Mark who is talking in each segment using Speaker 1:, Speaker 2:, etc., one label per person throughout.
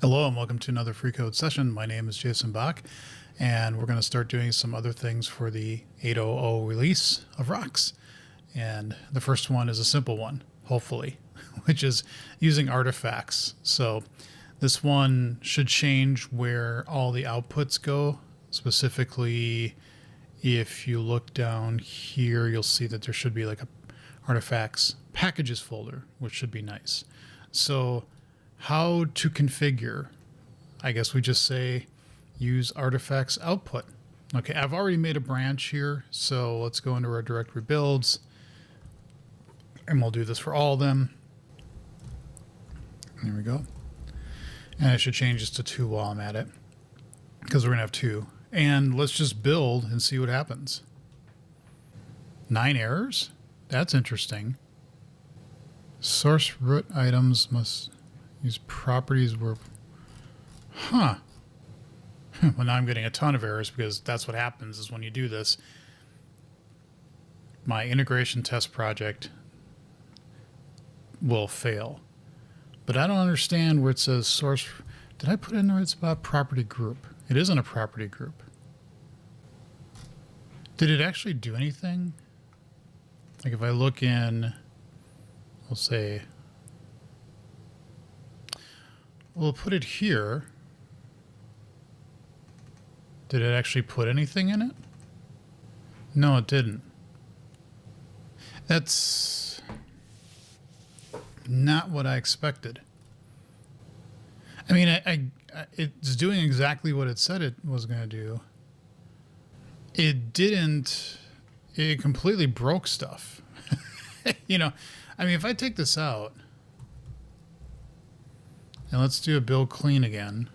Speaker 1: Hello and welcome to another free code session. My name is Jason Bach, and we're going to start doing some other things for the 8.0.0 release of Rocks. And the first one is a simple one, hopefully, which is using artifacts. So this one should change where all the outputs go. Specifically, if you look down here, you'll see that there should be like a artifacts packages folder, which should be nice. So how to configure, I guess we just say use artifacts output. Okay, I've already made a branch here, so let's go into our directory builds, and we'll do this for all of them. There we go. And I should change this to 2 while I'm at it, because we're gonna have 2. And let's just build and see what happens. 9 errors? That's interesting. Source root items must use properties where, well, now I'm getting a ton of errors because that's what happens is when you do this. My integration test project will fail. But I don't understand where it says source. Did I put in the right spot? Property group. It isn't a property group. Did it actually do anything? Like if I look in, we'll say, we'll put it here. Did it actually put anything in it? No, it didn't. That's not what I expected. I mean, it's doing exactly what it said it was going to do. It didn't. It completely broke stuff. You know, I mean, if I take this out, and let's do a build clean again.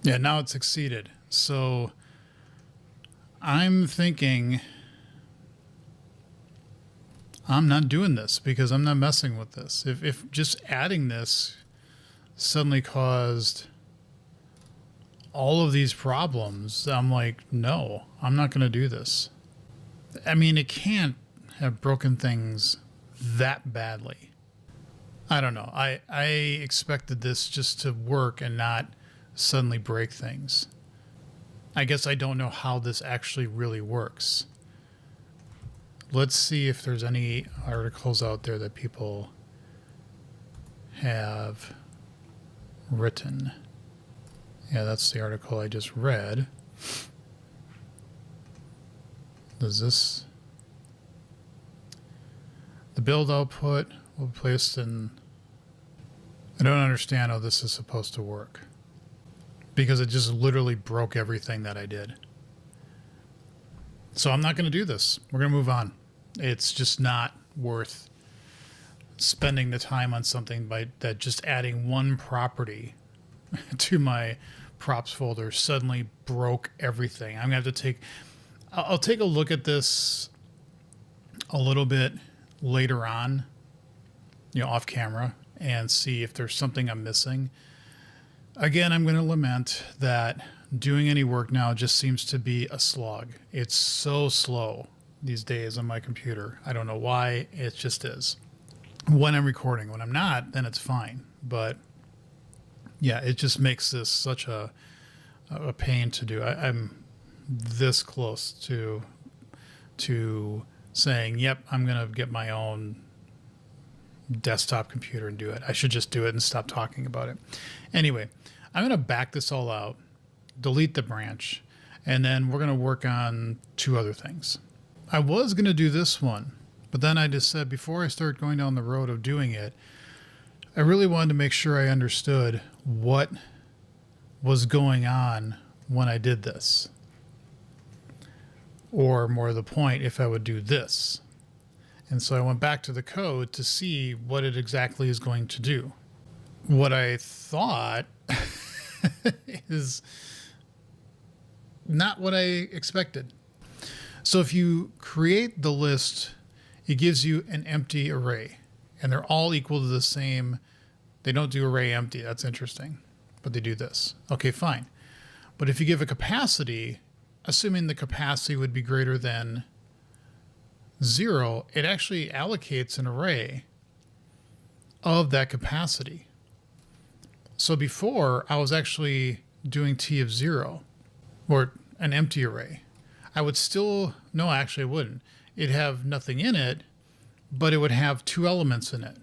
Speaker 1: Yeah, now it succeeded. So I'm thinking I'm not doing this because I'm not messing with this. If just adding this suddenly caused all of these problems, I'm like, no, I'm not going to do this. I mean, it can't have broken things that badly. I don't know. I expected this just to work and not suddenly break things. I guess I don't know how this actually really works. Let's see if there's any articles out there that people have written. Yeah, that's the article I just read. Does this... The build output will be placed in... I don't understand how this is supposed to work, because it just literally broke everything that I did. So I'm not going to do this. We're going to move on. It's just not worth spending the time on something that just adding one property to my props folder suddenly broke everything. I'm going to have to I'll take a look at this a little bit later on, you know, off camera, and see if there's something I'm missing. Again, I'm going to lament that doing any work now just seems to be a slog. It's so slow these days on my computer. I don't know why, it just is. When I'm recording, when I'm not, then it's fine. But yeah, it just makes this such a pain to do. I'm this close to saying, yep, I'm going to get my own desktop computer and do it. I should just do it and stop talking about it. Anyway, I'm going to back this all out, delete the branch, and then we're going to work on 2 other things. I was going to do this one, but then I just said before I start going down the road of doing it, I really wanted to make sure I understood what was going on when I did this. Or more to the point, if I would do this. And so I went back to the code to see what it exactly is going to do. What I thought is not what I expected. So if you create the list, it gives you an empty array, and they're all equal to the same. They don't do array empty. That's interesting, but they do this. Okay, fine. But if you give a capacity, assuming the capacity would be greater than 0, it actually allocates an array of that capacity. So before, I was actually doing T of 0, or an empty array. I would still, no, actually I wouldn't. It'd have nothing in it, but it would have 2 elements in it,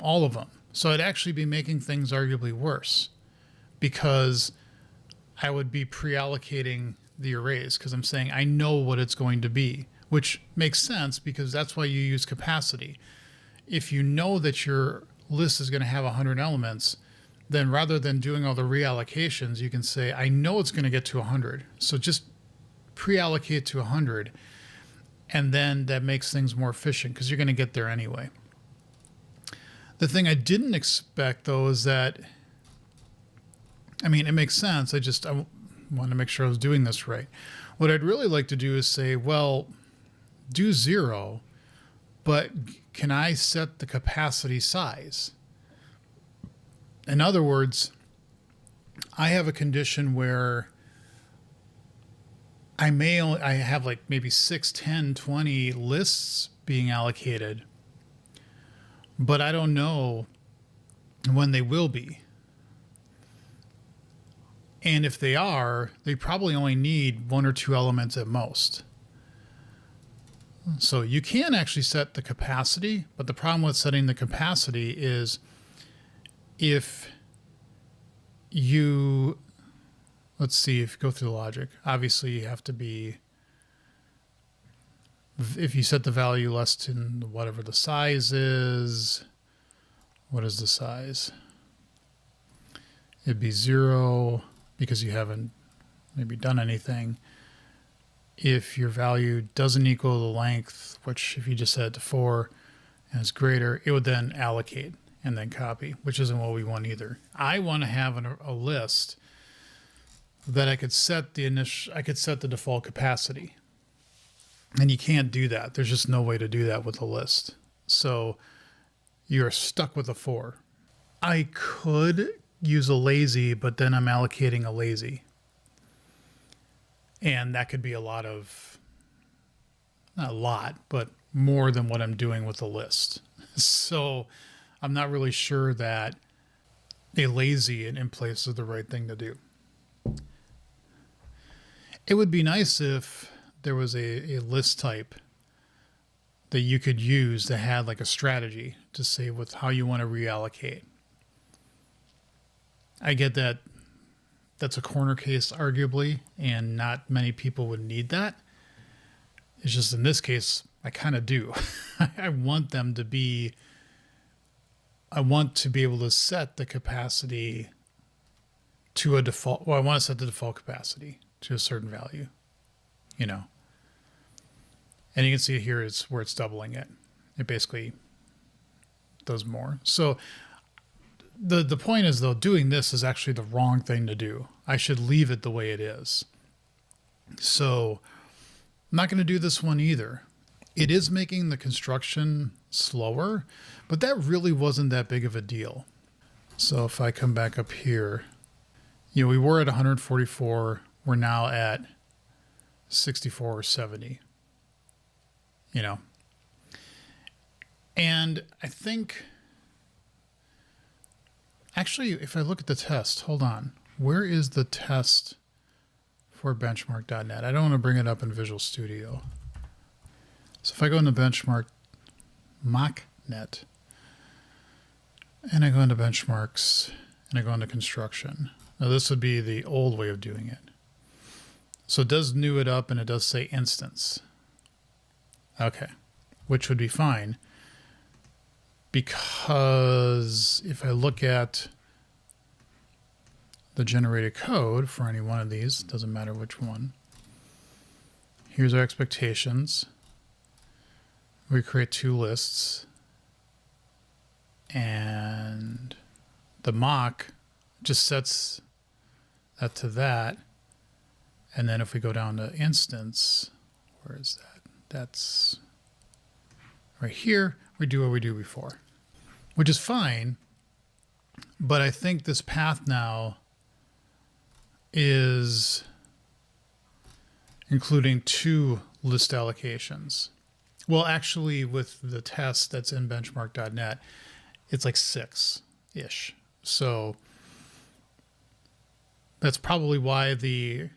Speaker 1: all of them. So I'd actually be making things arguably worse, because I would be pre-allocating the arrays, because I'm saying I know what it's going to be, which makes sense because that's why you use capacity. If you know that your list is going to have 100 elements, then rather than doing all the reallocations, you can say, I know it's going to get to 100. So just pre-allocate to 100. And then that makes things more efficient because you're going to get there anyway. The thing I didn't expect, though, is that, I mean, it makes sense. I want to make sure I was doing this right. What I'd really like to do is say, well, do 0, but can I set the capacity size? In other words, I have a condition where I have like maybe 6, 10, 20 lists being allocated, but I don't know when they will be. And if they are, they probably only need 1 or 2 elements at most. So you can actually set the capacity, but the problem with setting the capacity is if you, let's see, if you go through the logic, obviously you have to be, if you set the value less than whatever the size is, what is the size? It'd be 0 because you haven't maybe done anything. If your value doesn't equal the length, which if you just set it to 4 and it's greater, it would then allocate and then copy, which isn't what we want either. I want to have a list that I could set the default capacity. And you can't do that. There's just no way to do that with a list. So you're stuck with a 4. I could use a lazy, but then I'm allocating a lazy. And that could be not a lot, but more than what I'm doing with a list. So I'm not really sure that a lazy in place is the right thing to do. It would be nice if there was a list type that you could use that had like a strategy to say with how you want to reallocate. I get that that's a corner case arguably, and not many people would need that. It's just in this case, I kind of do. I want to be able to set the capacity to a default. Well, I want to set the default capacity to a certain value, you know. And you can see here is where it's doubling it. It basically does more. So the point is, though, doing this is actually the wrong thing to do. I should leave it the way it is. So I'm not going to do this one either. It is making the construction slower, but that really wasn't that big of a deal. So if I come back up here, we were at 144. We're now at 64 or 70, And I think, actually, if I look at the test, hold on. Where is the test for benchmark.net? I don't want to bring it up in Visual Studio. So if I go into benchmark mock.net, and I go into benchmarks, and I go into construction. Now this would be the old way of doing it. So it does new it up, and it does say instance. Okay, which would be fine. Because if I look at the generated code for any one of these, doesn't matter which one. Here's our expectations. We create 2 lists. And the mock just sets that to that. And then if we go down to instance, where is that? That's right here. We do what we do before, which is fine. But I think this path now is including 2 list allocations. Well, actually, with the test that's in benchmark.net, it's like 6-ish. So That's probably why the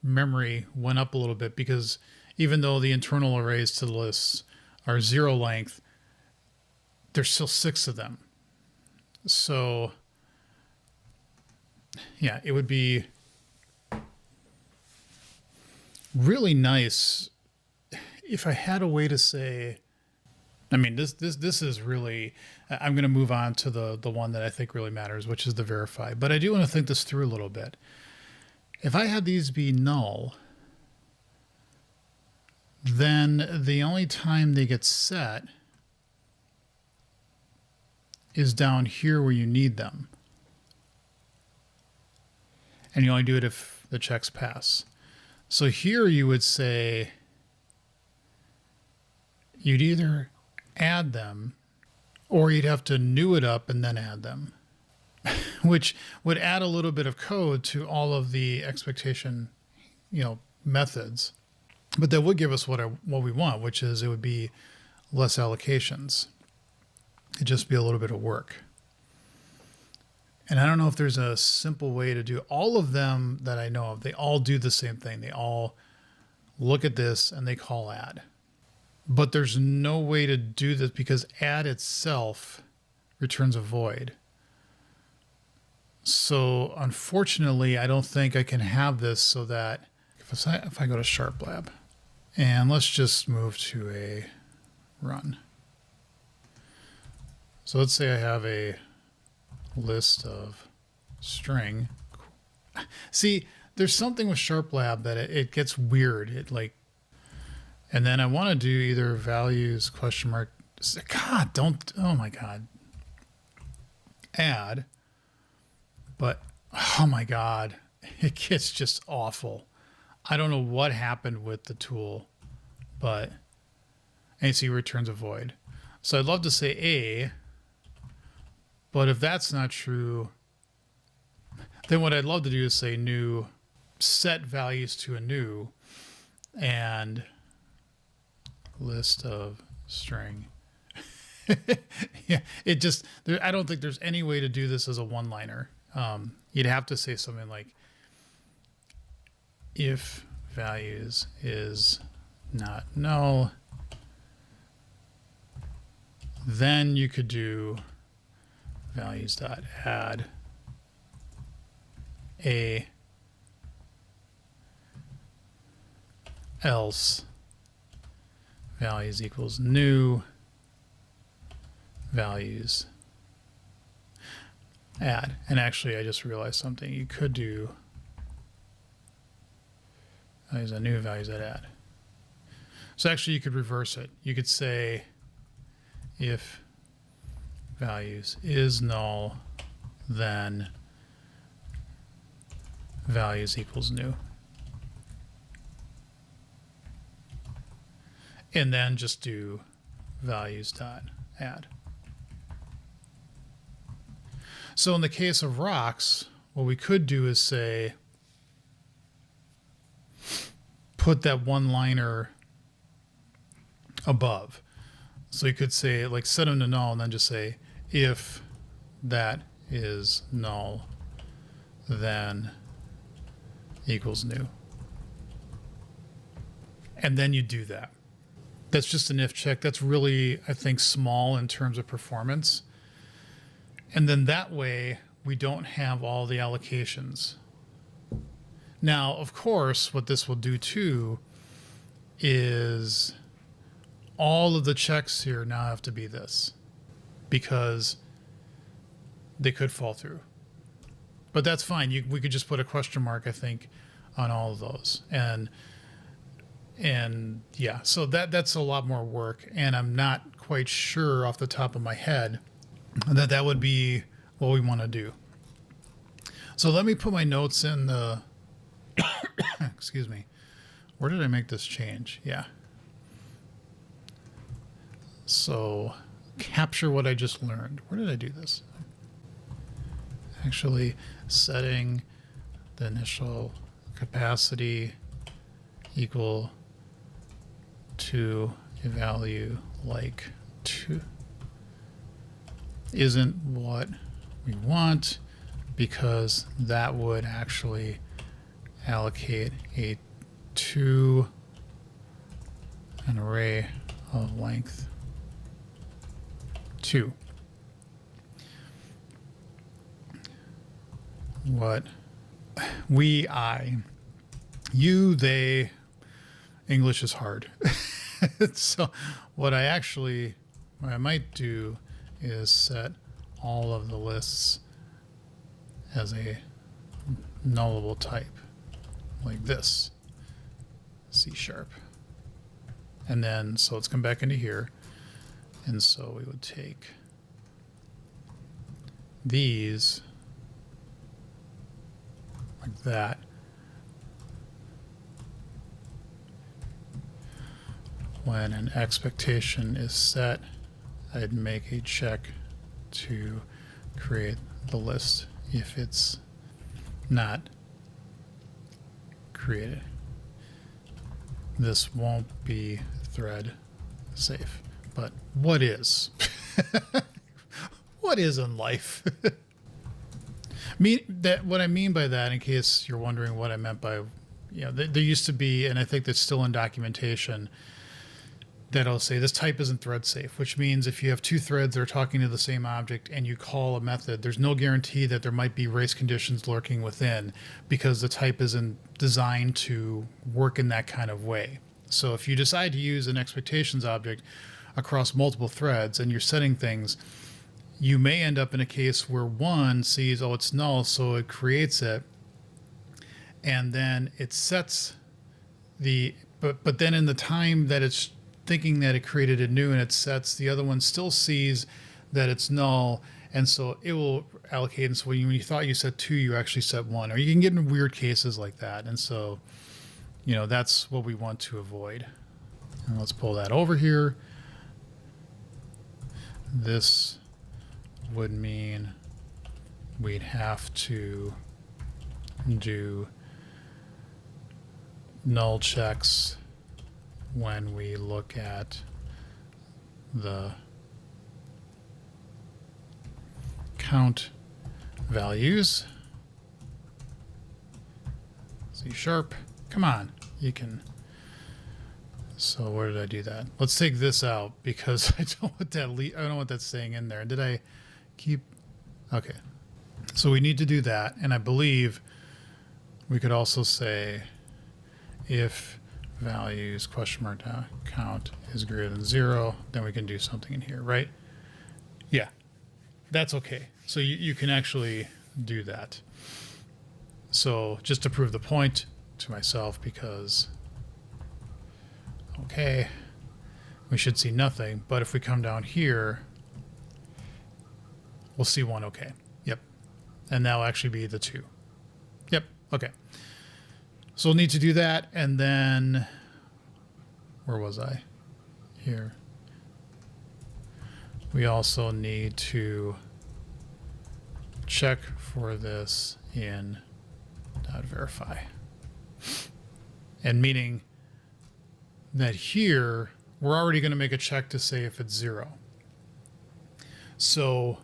Speaker 1: memory went up a little bit, because even though the internal arrays to the lists are 0 length, there's still 6 of them. So yeah, it would be really nice if I had a way to say, I mean, this is really, I'm going to move on to the one that I think really matters, which is the verify. But I do want to think this through a little bit. If I had these be null, then the only time they get set is down here where you need them. And you only do it if the checks pass. So here you would say you'd either add them or you'd have to new it up and then add them, which would add a little bit of code to all of the expectation, methods. But that would give us what we want, which is it would be less allocations. It'd just be a little bit of work. And I don't know if there's a simple way to do all of them that I know of. They all do the same thing. They all look at this and they call add. But there's no way to do this because add itself returns a void. So unfortunately, I don't think I can have this so that if I go to sharp lab and let's just move to a run. So let's say I have a list of string. See, there's something with sharp lab that it gets weird. And then I want to do either values question mark. God, oh my God. Add. But, oh my God, it gets just awful. I don't know what happened with the tool, but AC returns a void. So I'd love to say A, but if that's not true, then what I'd love to do is say new, set values to a new, and list of string. Yeah, I don't think there's any way to do this as a one-liner. You'd have to say something like, if values is not null, then you could do values.add a else values equals new values add. And actually, I just realized something. You could do values a new values that add. So actually, you could reverse it. You could say if values is null, then values equals new. And then just do values.add. So in the case of rocks, what we could do is say, put that one-liner above. So you could say, like, set them to null and then just say, if that is null, then equals new. And then you do that. That's just an if check. That's really, I think, small in terms of performance. And then that way, we don't have all the allocations. Now, of course, what this will do too is all of the checks here now have to be this, because they could fall through. But that's fine. We could just put a question mark, I think, on all of those. And yeah, so that's a lot more work. And I'm not quite sure off the top of my head that would be what we want to do. So let me put my notes in the, excuse me. Where did I make this change? Yeah. So capture what I just learned. Where did I do this? Actually, setting the initial capacity equal to a value like 2 isn't what we want. because that would actually allocate to an array of length 2. What we, I, you, they, English is hard. So what I might do is set all of the lists as a nullable type, like this, C#. And then, so let's come back into here. And so we would take these like that. When an expectation is set, I'd make a check to create the list if it's not created. This won't be thread safe, but what is? What is in life? What I mean by that, in case you're wondering what I meant by, there used to be, and I think that's still in documentation, that'll say this type isn't thread safe, which means if you have two threads that are talking to the same object and you call a method, there's no guarantee that there might be race conditions lurking within, because the type isn't designed to work in that kind of way. So if you decide to use an expectations object across multiple threads and you're setting things, you may end up in a case where one sees, oh, it's null, so it creates it, and then it sets but then in the time that it's thinking that it created a new and it sets, the other one still sees that it's null, and so it will allocate. And so when you thought you set 2, you actually set 1, or you can get in weird cases like that. And so, that's what we want to avoid. And let's pull that over here. This would mean we'd have to do null checks when we look at the count values. C#. Come on, you can. So where did I do that? Let's take this out because I don't want that staying in there. Did I keep? Okay. So we need to do that, and I believe we could also say if values count is greater than 0, then we can do something in here, right? Yeah, that's okay. So you can actually do that. So just to prove the point to myself, because okay, we should see nothing, but if we come down here, we'll see 1. Okay, yep, and that'll actually be the 2. Yep, okay. So we'll need to do that, and then, where was I? Here. We also need to check for this in .verify. And meaning that here, we're already going to make a check to say if it's 0. So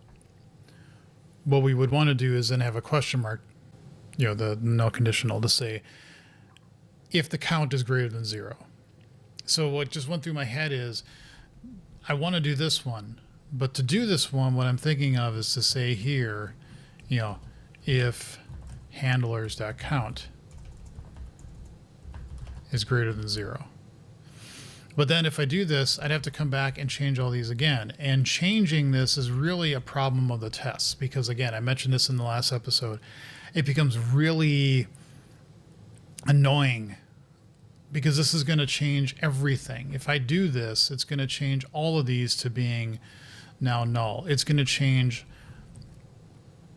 Speaker 1: what we would want to do is then have a question mark, the null conditional, to say if the count is greater than 0. So what just went through my head is I want to do this one, but to do this one, what I'm thinking of is to say here, if handlers.count is greater than 0. But then if I do this, I'd have to come back and change all these again. And changing this is really a problem of the tests, because again, I mentioned this in the last episode, it becomes really annoying because this is going to change everything. If I do this, it's going to change all of these to being now null. It's going to change,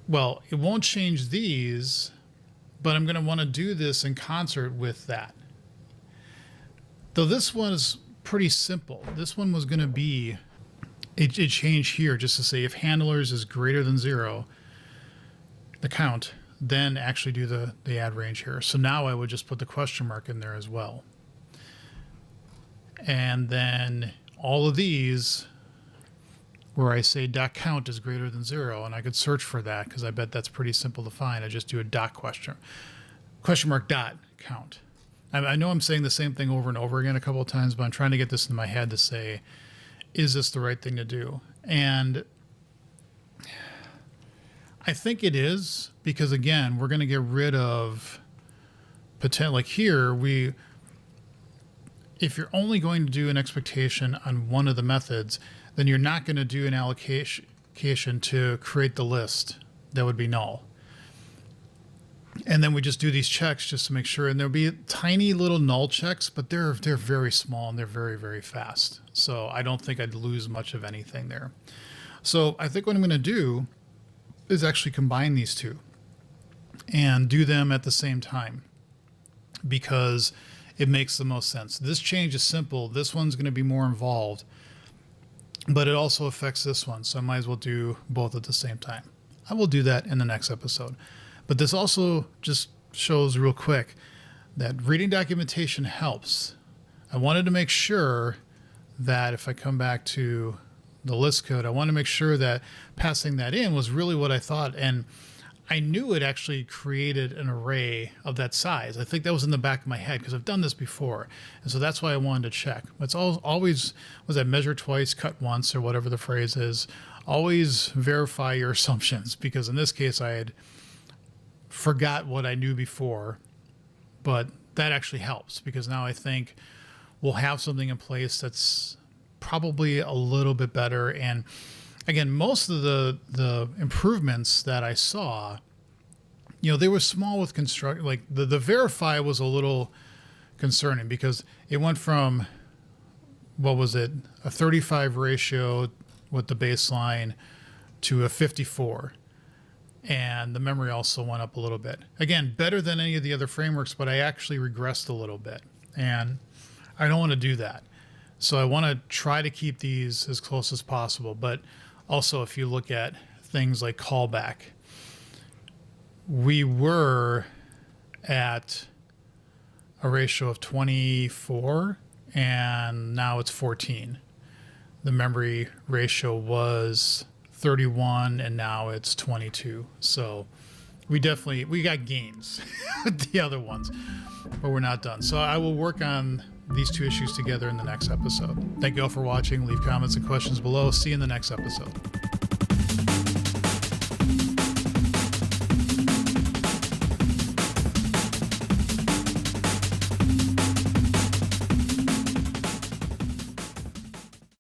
Speaker 1: well, it won't change these, but I'm going to want to do this in concert with that. Though this one is pretty simple. This one was going to be a change here just to say if handlers is greater than 0, the count, then actually do the add range here. So now I would just put the question mark in there as well. And then all of these where I say .count is greater than 0, and I could search for that because I bet that's pretty simple to find. I just do a question mark dot count. I know I'm saying the same thing over and over again a couple of times, but I'm trying to get this in my head to say, is this the right thing to do? And I think it is, because again, we're going to get rid of potential. Like here, if you're only going to do an expectation on one of the methods, then you're not going to do an allocation to create the list. That would be null. And then we just do these checks just to make sure. And there'll be tiny little null checks, but they're very small and they're very, very fast. So I don't think I'd lose much of anything there. So I think what I'm going to do is actually combine these two and do them at the same time, because it makes the most sense. This change is simple. This one's going to be more involved, but it also affects this one. So I might as well do both at the same time. I will do that in the next episode. But this also just shows real quick that reading documentation helps. I wanted to make sure that if I come back to the list code, I want to make sure that passing that in was really what I thought. And I knew it actually created an array of that size. I think that was in the back of my head because I've done this before. And so that's why I wanted to check. It's always was that measure twice, cut once, or whatever the phrase is. Always verify your assumptions, because in this case I had forgot what I knew before, but that actually helps, because now I think we'll have something in place that's probably a little bit better. And again, most of the improvements that I saw, they were small with construct. Like the verify was a little concerning, because it went from, what was it, a 35 ratio with the baseline to a 54. And the memory also went up a little bit. Again, better than any of the other frameworks, but I actually regressed a little bit. And I don't want to do that. So I want to try to keep these as close as possible. But also, if you look at things like callback, we were at a ratio of 24, and now it's 14. The memory ratio was 31, and now it's 22. So we got gains with the other ones, but we're not done. So I will work on these two issues together in the next episode. Thank you all for watching. Leave comments and questions below. See you in the next episode.